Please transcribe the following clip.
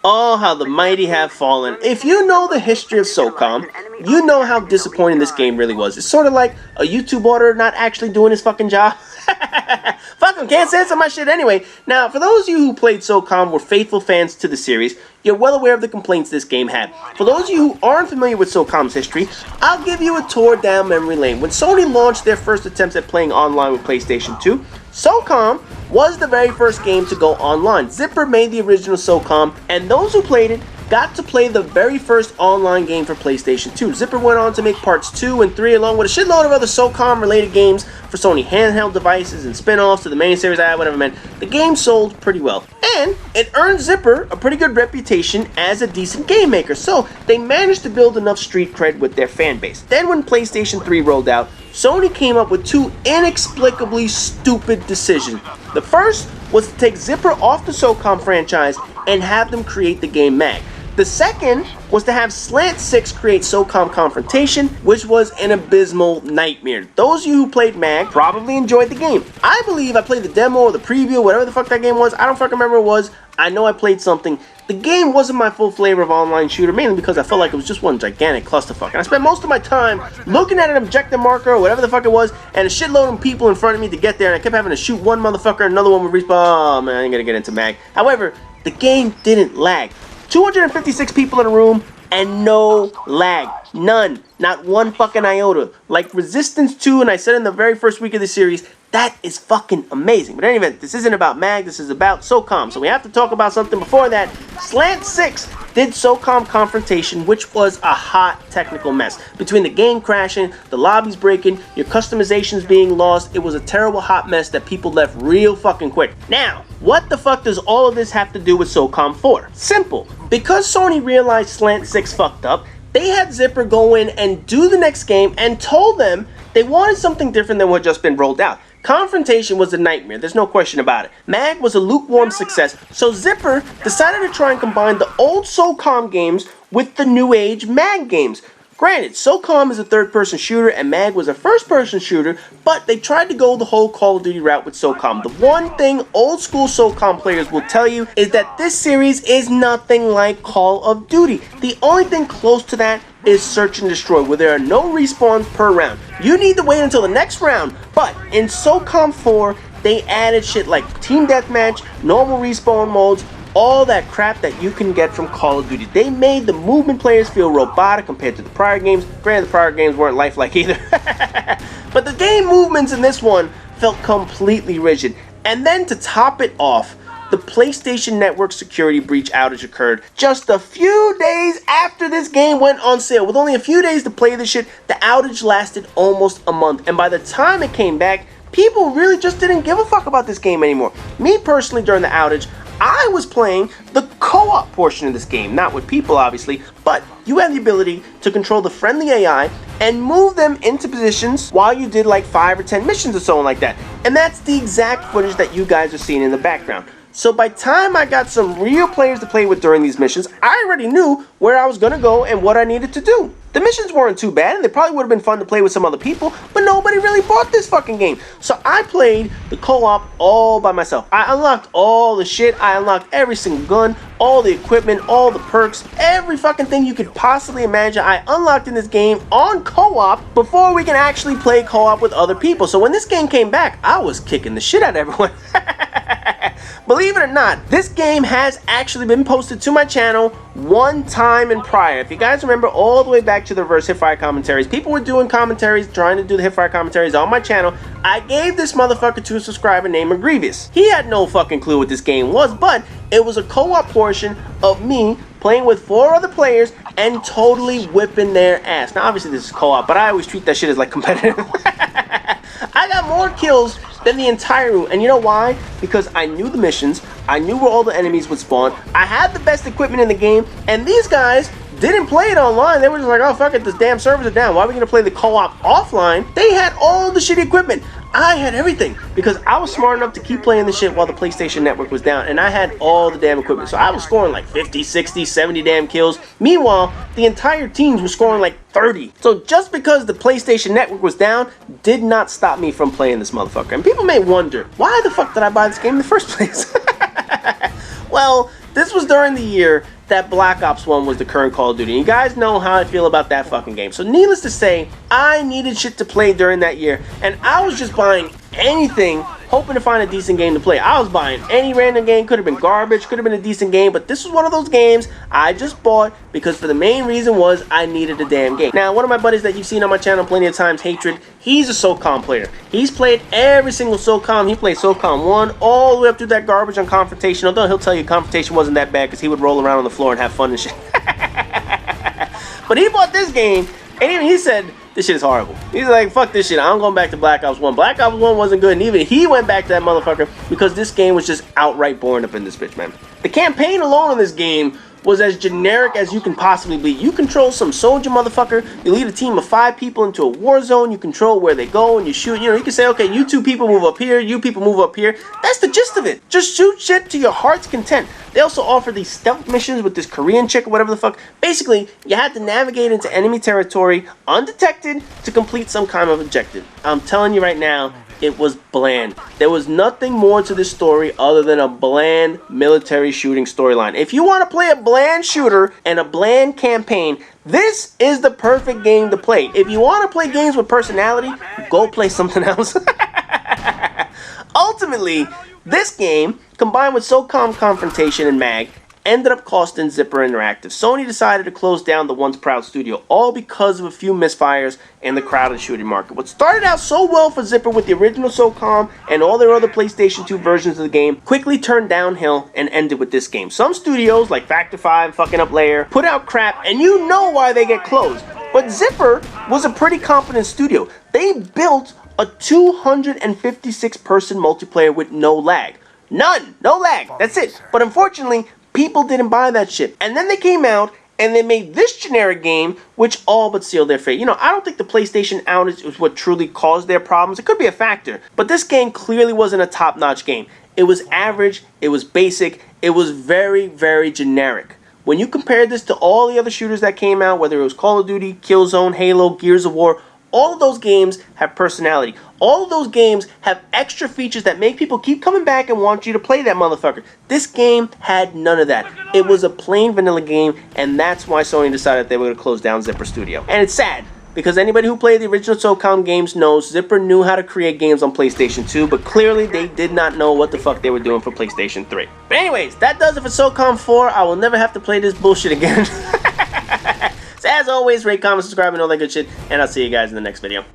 Oh, how the mighty have fallen. If you know the history of Socom, you know how disappointing this game really was. It's sort of like a YouTube order not actually doing his fucking job. Fuck him, can't censor my shit anyway. Now, for those of you who played Socom, were faithful fans to the series, you're well aware of the complaints this game had. For those of you who aren't familiar with Socom's history, I'll give you a tour down memory lane. When Sony launched their first attempts at playing online with PlayStation 2, Socom was the very first game to go online. Zipper made the original Socom, and those who played it got to play the very first online game for PlayStation 2. Zipper went on to make parts 2 and 3 along with a shitload of other Socom related games for Sony handheld devices and spin-offs to the main series, whatever meant. The game sold pretty well. And it earned Zipper a pretty good reputation as a decent game maker, so they managed to build enough street cred with their fan base. Then when PlayStation 3 rolled out, Sony came up with two inexplicably stupid decisions. The first was to take Zipper off the Socom franchise and have them create the game Mag. The second was to have Slant6 create Socom Confrontation, which was an abysmal nightmare. Those of you who played Mag probably enjoyed the game. I believe I played the demo or the preview, whatever the fuck that game was. I don't fucking remember what it was. I know I played something. The game wasn't my full flavor of online shooter, mainly because I felt like it was just one gigantic clusterfuck. And I spent most of my time looking at an objective marker or whatever the fuck it was, and a shitload of people in front of me to get there, and I kept having to shoot one motherfucker, another one would respawn. Oh man, I ain't gonna get into Mag. However, the game didn't lag. 256 people in a room and no lag. None. Not one fucking iota. Like Resistance 2, and I said in the very first week of the series, that is fucking amazing. But in any event, this isn't about Mag, this is about Socom. So we have to talk about something before that. Slant6 did Socom Confrontation, which was a hot technical mess. Between the game crashing, the lobbies breaking, your customizations being lost, it was a terrible hot mess that people left real fucking quick. Now, what the fuck does all of this have to do with Socom 4? Simple. Because Sony realized Slant6 fucked up, they had Zipper go in and do the next game and told them they wanted something different than what had just been rolled out. Confrontation was a nightmare, there's no question about it. Mag was a lukewarm success, so Zipper decided to try and combine the old Socom games with the new age Mag games. Granted, Socom is a third-person shooter and Mag was a first-person shooter, but they tried to go the whole Call of Duty route with Socom. The one thing old-school Socom players will tell you is that this series is nothing like Call of Duty. The only thing close to that is Search and Destroy, where there are no respawns per round. You need to wait until the next round, but in Socom 4, they added shit like Team Deathmatch, normal respawn modes, all that crap that you can get from Call of Duty. They made the movement players feel robotic compared to the prior games. Granted, the prior games weren't lifelike either. But the game movements in this one felt completely rigid. And then to top it off, the PlayStation Network security breach outage occurred just a few days after this game went on sale. With only a few days to play this shit, the outage lasted almost a month. And by the time it came back, people really just didn't give a fuck about this game anymore. Me personally, during the outage, I was playing the co-op portion of this game, not with people obviously, but you had the ability to control the friendly AI and move them into positions while you did like 5 or 10 missions or so like that. And that's the exact footage that you guys are seeing in the background. So by the time I got some real players to play with during these missions, I already knew where I was going to go and what I needed to do. The missions weren't too bad, and they probably would have been fun to play with some other people, but nobody really bought this fucking game. So I played the co-op all by myself. I unlocked all the shit, I unlocked every single gun, all the equipment, all the perks, every fucking thing you could possibly imagine I unlocked in this game on co-op before we can actually play co-op with other people. So when this game came back, I was kicking the shit out of everyone. Believe it or not, this game has actually been posted to my channel one time in prior. If you guys remember all the way back to the reverse Hipfire commentaries, people were doing commentaries, trying to do the Hipfire commentaries on my channel. I gave this motherfucker to a subscriber named Grievous. He had no fucking clue what this game was, but it was a co-op portion of me playing with 4 other players and totally whipping their ass. Now obviously this is co-op, but I always treat that shit as like competitive. I got more kills than the entire route, and you know why? Because I knew the missions, I knew where all the enemies would spawn, I had the best equipment in the game, and these guys didn't play it online. They were just like, oh fuck it, this damn servers are down, why are we gonna play the co-op offline? They had all the shitty equipment. I had everything because I was smart enough to keep playing the shit while the PlayStation Network was down, and I had all the damn equipment. So I was scoring like 50, 60, 70 damn kills. Meanwhile, the entire teams were scoring like 30. So just because the PlayStation Network was down did not stop me from playing this motherfucker. And people may wonder, why the fuck did I buy this game in the first place? Well, This was during the year that Black Ops 1 was the current Call of Duty. You guys know how I feel about that fucking game. So needless to say, I needed shit to play during that year, and I was just buying anything, hoping to find a decent game to play. I was buying any random game, could have been garbage, could have been a decent game, but this was one of those games I just bought because for the main reason was I needed a damn game. Now, one of my buddies that you've seen on my channel plenty of times, Hatred, he's a Socom player. He's played every single Socom. He played Socom 1 all the way up through that garbage on Confrontation, although he'll tell you Confrontation wasn't that bad because he would roll around on the floor and have fun and shit. But he bought this game, and even he said, this shit is horrible. He's like, fuck this shit, I'm going back to Black Ops 1. Black Ops 1 wasn't good, and even he went back to that motherfucker because this game was just outright boring up in this bitch, man. The campaign alone in this game was as generic as you can possibly be. You control some soldier motherfucker, you lead a team of 5 people into a war zone, you control where they go and you shoot, you know, you can say, okay, you 2 people move up here, you people move up here. That's the gist of it. Just shoot shit to your heart's content. They also offer these stealth missions with this Korean chick or whatever the fuck. Basically, you had to navigate into enemy territory undetected to complete some kind of objective. I'm telling you right now, it was bland. There was nothing more to this story other than a bland military shooting storyline. If you want to play a bland shooter and a bland campaign, this is the perfect game to play. If you want to play games with personality, go play something else. Ultimately, this game, combined with Socom Confrontation and MAG, ended up costing Zipper Interactive. Sony decided to close down the once proud studio, all because of a few misfires in the crowded shooting market. What started out so well for Zipper with the original Socom and all their other PlayStation 2 versions of the game quickly turned downhill and ended with this game. Some studios, like Factor 5, fucking up Layer, put out crap, and you know why they get closed. But Zipper was a pretty competent studio. They built a 256-person multiplayer with no lag. None! No lag! That's it. But unfortunately, people didn't buy that shit. And then they came out and they made this generic game, which all but sealed their fate. You know, I don't think the PlayStation outage was what truly caused their problems. It could be a factor. But this game clearly wasn't a top-notch game. It was average, it was basic, it was very, very generic. When you compare this to all the other shooters that came out, whether it was Call of Duty, Killzone, Halo, Gears of War, all of those games have personality. All of those games have extra features that make people keep coming back and want you to play that motherfucker. This game had none of that. It was a plain vanilla game, and that's why Sony decided they were going to close down Zipper Studio. And it's sad, because anybody who played the original Socom games knows Zipper knew how to create games on PlayStation 2, but clearly they did not know what the fuck they were doing for PlayStation 3. But anyways, that does it for Socom 4. I will never have to play this bullshit again. So as always, rate, comment, subscribe, and all that good shit, and I'll see you guys in the next video.